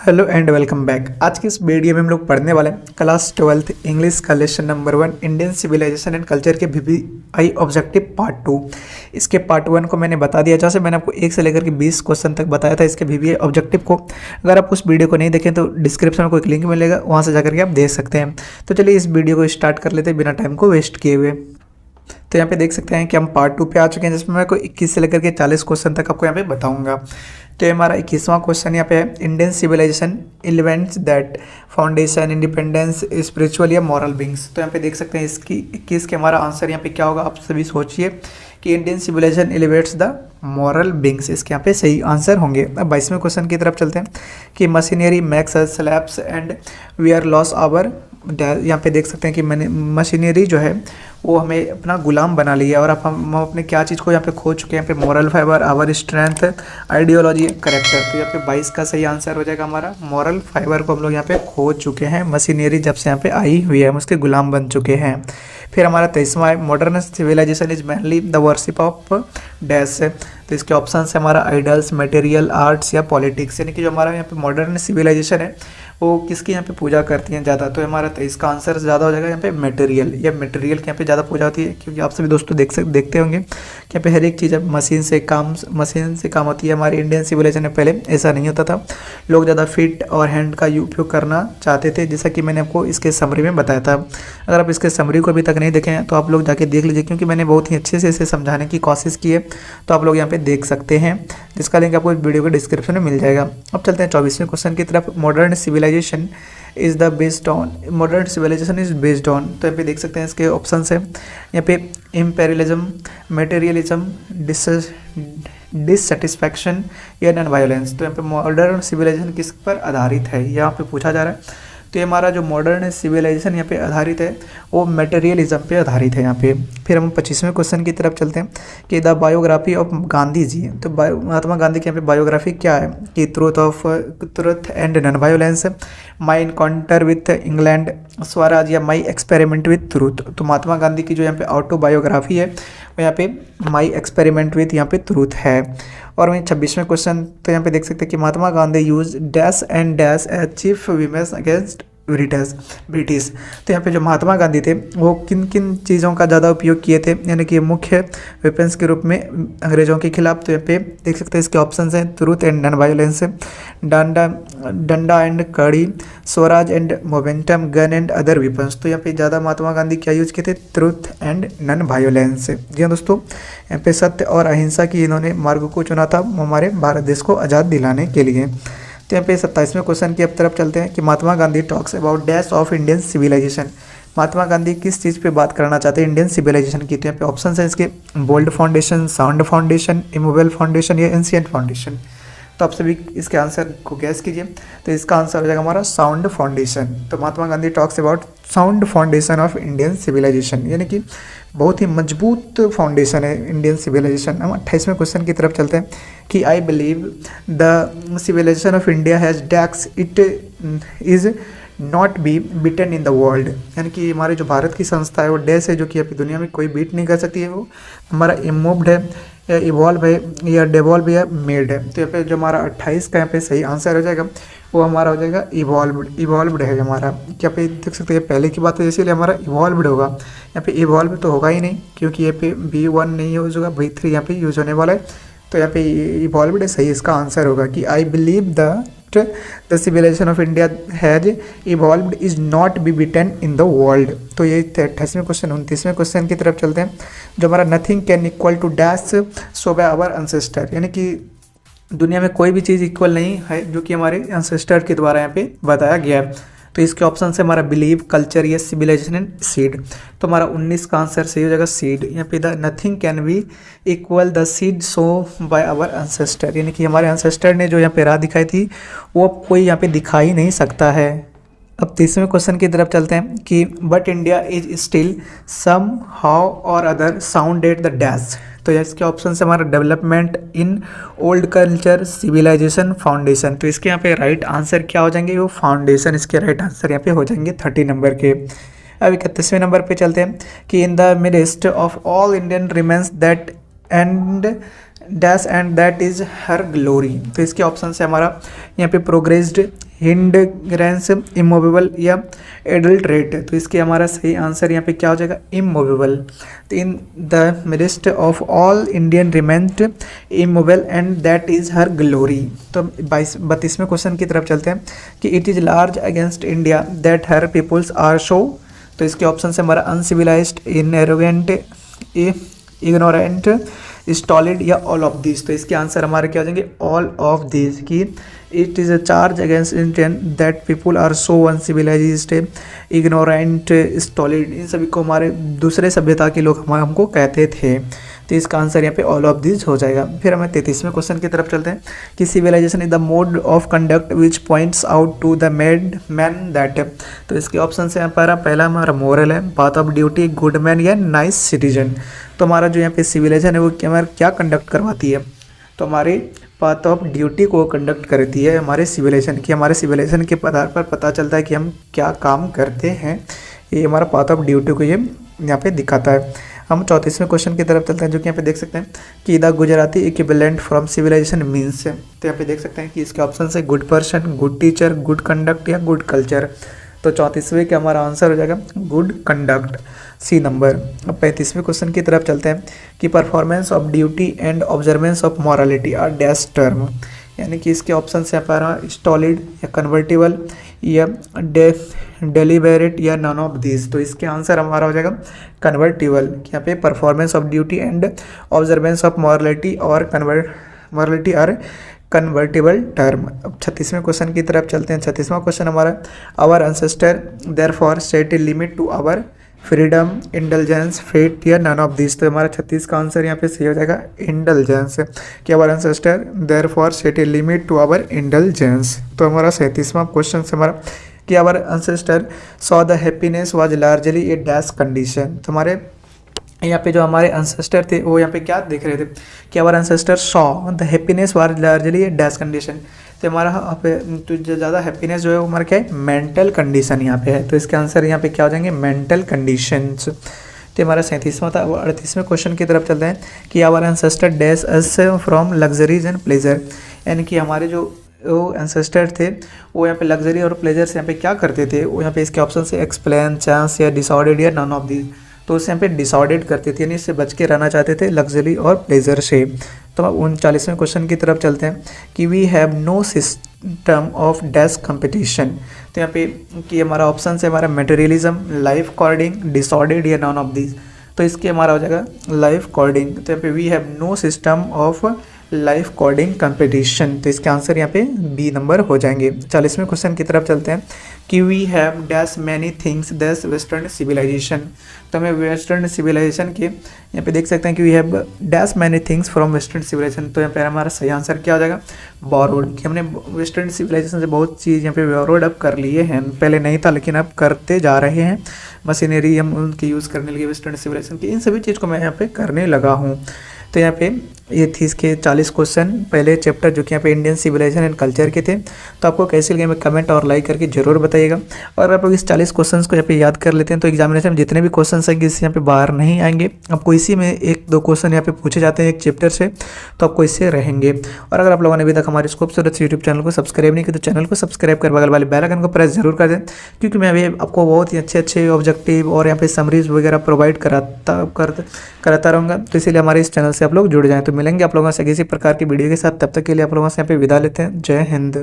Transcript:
Hello and welcome back. आज की इस वीडियो में हम लोग पढ़ने वाले हैं क्लास 12th इंग्लिश का lesson number 1 Indian civilization and culture के VBI ऑब्जेक्टिव पार्ट 2। इसके पार्ट 1 को मैंने बता दिया, जैसे मैंने आपको 1 से लेकर के 20 क्वेश्चन तक बताया था इसके VBI ऑब्जेक्टिव को। अगर आप उस वीडियो को नहीं देखें तो डिस्क्रिप्शन में कोई लिंक मिलेगा, वहाँ से जाकर के आप देख सकते हैं। तो चलिए इस वीडियो को स्टार्ट कर लेते हैं बिना टाइम को वेस्ट किए हुए। तो यहाँ पे देख सकते हैं कि हम पार्ट 2 पे आ चुके हैं, जिसमें मैं कोई 21 से लेकर के 40 क्वेश्चन तक आपको यहाँ पे बताऊंगा। तो ये हमारा 21वां क्वेश्चन यहाँ पे है, Indian civilization elements that foundation independence spiritual या मॉरल बींग्स। तो यहाँ पे देख सकते हैं इसकी 21 के हमारा आंसर यहाँ पे क्या होगा, आप सभी सोचिए कि Indian civilization elevates the moral beings, इसके यहाँ पे सही आंसर होंगे। अब 22वें क्वेश्चन की तरफ चलते हैं कि machinery makes slabs and we are loss our. यहाँ पे देख सकते हैं कि मैंने मशीनरी जो है वो हमें अपना गुलाम बना लिया, और अब हम अपने क्या चीज़ को यहाँ पे खो चुके हैं। यहाँ पे moral fibre, our strength, ideology, character. तो यहाँ पे 22 का सही आंसर हो जाएगा हमारा मॉरल फाइबर को हम लोग यहाँ पे खो चुके हैं। मशीनरी जब से यहाँ पे आई हुई है हम उसके गुलाम बन चुके हैं। फिर हमारा 23वां है, modern civilization is mainly the worship of dash. तो इसके ऑप्शन है हमारा आइडल्स, मटेरियल, आर्ट्स या पॉलिटिक्स। यानी कि जो हमारा यहाँ पे मॉडर्न सिविलाइजेशन है वो किसकी यहाँ पे पूजा करती हैं ज़्यादा। तो हमारा 23 का आंसर ज़्यादा हो जाएगा यहाँ पे मटेरियल, या मटेरियल की यहाँ पे ज़्यादा पूजा होती है, क्योंकि आप सभी दोस्तों देखते होंगे कि यहाँ पे हर एक चीज़ मशीन से काम होती है। हमारी इंडियन सिविलाइजेशन में पहले ऐसा नहीं होता था, लोग ज़्यादा फीट और हैंड का उपयोग करना चाहते थे, जैसा कि मैंने आपको इसके समरी में बताया था। अगर आप इसके समरी को अभी तक नहीं देखें तो आप लोग जाके देख लीजिए, क्योंकि मैंने बहुत ही अच्छे से इसे समझाने की कोशिश की है, तो आप लोग यहाँ पे देख सकते हैं, जिसका लिंक आपको वीडियो के डिस्क्रिप्शन में मिल जाएगा। अब चलते हैं 24वें क्वेश्चन की तरफ। Modern civilization is the based on, modern civilization is based on. तो यहाँ पे देख सकते हैं इसके ऑप्शन है यहाँ पे इम्पेरियलिज्म, मटेरियलिज्म, डिससेटिस्फैक्शन या नॉन वायलेंस। तो यहाँ पे मॉडर्न सिविलाइजेशन किस पर आधारित है यहाँ पे पूछा जा रहा है। तो ये हमारा जो मॉडर्न सिविलाइजेशन यहाँ पे आधारित है वो मटेरियलिज्म पे आधारित है यहाँ पे। फिर हम 25वें क्वेश्चन की तरफ चलते हैं कि the biography of Gandhi ji. तो महात्मा गांधी की यहाँ पे बायोग्राफी क्या है कि truth and non violence, my encounter with England, Swaraj या माई एक्सपेरिमेंट विथ ट्रूथ। तो महात्मा गांधी की जो यहाँ पे ऑटोबायोग्राफी है वो यहाँ पे माई एक्सपेरिमेंट विथ यहाँ पे ट्रूथ है। और वहीं 26वें क्वेश्चन तो यहाँ पे देख सकते हैं कि Mahatma Gandhi use dash and dash as chief weapons against British. तो यहाँ पे जो महात्मा गांधी थे वो किन किन चीज़ों का ज़्यादा उपयोग किए थे, यानी कि मुख्य वेपन्स के रूप में अंग्रेज़ों के खिलाफ। तो यहाँ पे देख सकते हैं इसके ऑप्शंस हैं ट्रूथ एंड नॉन वायलेंस, डंडा एंड कड़ी, Swaraj and momentum, gun and other weapons. तो यहाँ पे ज़्यादा महात्मा गांधी क्या यूज किए थे, ट्रूथ एंड नॉन वायलेंस। जी हाँ दोस्तों, यहाँ पे सत्य और अहिंसा की इन्होंने मार्ग को चुना था हमारे भारत देश को आज़ाद दिलाने के लिए। तो यहाँ पे 27वें क्वेश्चन की अब तरफ चलते हैं कि Mahatma Gandhi talks about dash of Indian civilization. Mahatma Gandhi किस चीज़ पे बात करना चाहते हैं इंडियन सिविलाइजेशन की। तो यहाँ पे ऑप्शन है इसके bold foundation, sound foundation, immovable foundation या एंशिएंट फाउंडेशन। तो आप सभी इसके आंसर को गैस कीजिए। तो इसका आंसर हो जाएगा हमारा साउंड फाउंडेशन। तो Mahatma Gandhi talks about sound foundation of Indian civilization, यानी कि बहुत ही मजबूत फाउंडेशन है इंडियन सिविलाइजेशन। हम 28वें क्वेश्चन की तरफ चलते हैं कि I believe the civilization of India has decks it is not be beaten in the world. यानी कि हमारे जो भारत की संस्था है वो डैश है, जो कि अभी दुनिया में कोई बीट नहीं कर सकती है। वो हमारा इमूव्ड है या इवॉल्व है या डेवॉल्व या मेड है। तो यहाँ पे जो हमारा 28 का यहाँ पे सही आंसर हो जाएगा वो हमारा हो जाएगा इवॉल्व्ड है हमारा। क्या पे देख सकते हैं पहले की बात है, इसीलिए हमारा इवॉल्व्ड होगा। यहाँ पे इवॉल्व तो होगा ही नहीं, क्योंकि यहाँ पे V1 नहीं यूज होगा, V3 यहाँ पे यूज होने वाला है। तो यहाँ पे इवॉल्व्ड सही इसका आंसर होगा कि I believe the civilization of India has evolved is not be beaten in the world. तो ये 28वें क्वेश्चन। 29वें क्वेश्चन की तरफ चलते हैं जो हमारा nothing can equal to dash so by our ancestor. यानी कि दुनिया में कोई भी चीज़ इक्वल नहीं है जो कि हमारे एंसेस्टर के द्वारा यहाँ पे बताया गया है। तो इसके ऑप्शन से हमारा बिलीव, कल्चर या सिविलाइजेशन एंड सीड। तो हमारा 19 का आंसर सही हो जाएगा सीड। यहाँ पे the nothing can be equal the seed so by our ancestor, यानी कि हमारे एंसेस्टर ने जो यहाँ पे राह दिखाई थी वो अब कोई यहाँ पे दिखा ही नहीं सकता है। अब 30वें क्वेश्चन की तरफ चलते हैं कि but India is still somehow or other sound at the dash. तो इसके ऑप्शन से हमारा development in old culture, civilization, foundation. तो इसके यहाँ पे राइट आंसर क्या हो जाएंगे, वो फाउंडेशन इसके राइट आंसर यहाँ पे हो जाएंगे 30 नंबर के। अब 31वें नंबर पे चलते हैं कि इन the midst of all Indian remains that and dash and that is her glory. तो इसके ऑप्शन से हमारा यहाँ पे प्रोग्रेस्ड हिंडरेंस, इमूवेबल या एडल्ट्रेट। तो इसके हमारा सही आंसर यहाँ पे क्या हो जाएगा, इमूवेबल। तो in the midst of all Indian remained immovable and that is her glory. तो 32वें क्वेश्चन की तरफ चलते हैं कि it is large against India that her peoples are so. तो इसके ऑप्शन से हमारा अनसिविलाइज्ड, इनएरोगेंट, इग्नोरेंट, स्टॉलिड या ऑल ऑफ दिस। तो इसके आंसर हमारे क्या हो जाएंगे, ऑल ऑफ दिस। की it is a charge against Indian that people are so uncivilized, ignorant, stolid, इन सभी को हमारे दूसरे सभ्यता के लोग हमको कहते थे। तो इसका आंसर यहाँ पे ऑल ऑफ दिस हो जाएगा। फिर हमें 33वें क्वेश्चन की तरफ चलते हैं कि civilization is the mode of conduct which points out to the made man that. तो इसके ऑप्शन से यहाँ पर पहला हमारा मोरल है, path of duty, good man या नाइस सिटीजन। तो हमारा जो यहाँ पे सिविलाइजेशन है वो हमारा क्या कंडक्ट करवाती है, तो हमारी पाथ ऑफ ड्यूटी को कंडक्ट करती है हमारे सिविलाइजेशन की। हमारे सिविलाइजेशन के आधार पर पता चलता है कि हम क्या काम करते हैं, ये हमारा पाथ ऑफ ड्यूटी को ये यहाँ पे दिखाता है। हम 34वें क्वेश्चन की तरफ चलते हैं जो कि यहाँ पे देख सकते हैं कि the Gujarati equivalent from civilization means. तो यहाँ पे देख सकते हैं कि इसके ऑप्शन है good person, good teacher, good conduct या गुड कल्चर। तो 34वें का हमारा आंसर हो जाएगा गुड कंडक्ट, सी नंबर। अब 35वें क्वेश्चन की तरफ चलते हैं कि performance of duty and observance of morality are dash term. यानी कि इसके ऑप्शन से हमारा स्टॉलिड या कन्वर्टिबल या डेलिबरेट या नन ऑफ दिस। तो इसके आंसर हमारा हो जाएगा कन्वर्टिबल। यहाँ पे performance of duty and observance of morality और मॉरलिटी आर कन्वर्टिबल टर्म। अब 36वें क्वेश्चन की तरफ चलते हैं। 36वां क्वेश्चन हमारा our ancestor therefore set a limit to our freedom, indulgence, fate या नन ऑफ दिस। तो हमारा 36 का आंसर यहाँ पे सही हो जाएगा इंडल्जेंस, कि our ancestor therefore set a limit to our indulgence. तो हमारा 37वां क्वेश्चन से हमारा कि our ancestor saw the happiness was largely a dash condition. तो हमारे यहाँ पे जो हमारे एंसेस्टर थे वो यहाँ पे क्या देख रहे थे कि our ancestor saw the happiness was largely a dash condition. तो हमारा यहाँ पे तो जो ज़्यादा हैप्पीनेस जो है वो हमारा क्या है, मेंटल कंडीशन यहाँ पे है। तो इसके आंसर यहाँ पे क्या हो जाएंगे, मेंटल कंडीशंस। तो हमारा 37वां था। 38वें क्वेश्चन की तरफ चलते हैं कि our ancestor dash us from luxuries and pleasure. यानी कि हमारे जो एंसेस्टर थे वो यहाँ पे लग्जरी और प्लेजर से यहाँ पे क्या करते थे, वो यहाँ पे इसके ऑप्शन से एक्सप्लेन, चांस या डिसऑर्डर्ड या नन ऑफ दी। तो उससे यहाँ पे डिसऑर्डर्ड करते थे, यानी इससे बच के रहना चाहते थे लग्जरी और प्लेजर से। तो अब 39वें क्वेश्चन की तरफ चलते हैं कि we have no system of dash competition. तो यहाँ पे कि हमारा ऑप्शन से हमारा मटेरियलिज्म, लाइफ कॉर्डिंग, डिसऑर्डर्ड या नन ऑफ दिस। तो इसके हमारा हो जाएगा लाइफ कॉर्डिंग। तो यहाँ पे we have no system of life cording competition. तो इसके आंसर यहाँ पे बी नंबर हो जाएंगे। 40वें क्वेश्चन की तरफ चलते हैं कि we have dash many things dash western civilization. तो हमें वेस्टर्न सिविलाइजेशन के यहाँ पे देख सकते हैं कि we have dash many things from western civilization. तो यहाँ पे हमारा सही आंसर क्या हो जाएगा, बोरोड। कि हमने वेस्टर्न सिविलाइजेशन से बहुत चीज़ यहाँ पे बोरोड अब कर लिए हैं, पहले नहीं था लेकिन अब करते जा रहे हैं। मशीनरी हम उनकी यूज़ करने लगे वेस्टर्न सिविलाइजेशन की, इन सभी चीज़ को मैं यहाँ पे करने लगा हूँ। तो यहाँ पे ये थी इसके 40 क्वेश्चन पहले चैप्टर जो कि यहाँ पे इंडियन सिविलाइजेशन एंड कल्चर के थे। तो आपको कैसे लगे मैं कमेंट और लाइक करके जरूर बताइएगा। और आप लोग इस 40 क्वेश्चंस को यहाँ पे याद कर लेते हैं तो एग्जामिनेशन में जितने भी क्वेश्चन आएंगे इससे यहाँ पे बाहर नहीं आएंगे। आपको इसी में 1-2 क्वेश्चन यहाँ पे पूछे जाते हैं एक चैप्टर से, तो आपको इससे रहेंगे। और अगर आप लोगों ने अभी तक हमारे खूबसूरत यूट्यूब चैनल को सब्सक्राइब नहीं किया तो चैनल को सब्सक्राइब कर बगल वाले बेल आइकन को प्रेस जरूर कर दें, क्योंकि मैं अभी आपको बहुत ही अच्छे ऑब्जेक्टिव और यहाँ पे समरीज वगैरह प्रोवाइड कराता रहूँगा। तो इसीलिए हमारे इस चैनल से आप लोग जुड़ जाएँ। तो मिलेंगे आप लोगों से किसी प्रकार की वीडियो के साथ, तब तक के लिए आप लोगों से यहाँ पे विदा लेते हैं। जय हिंद।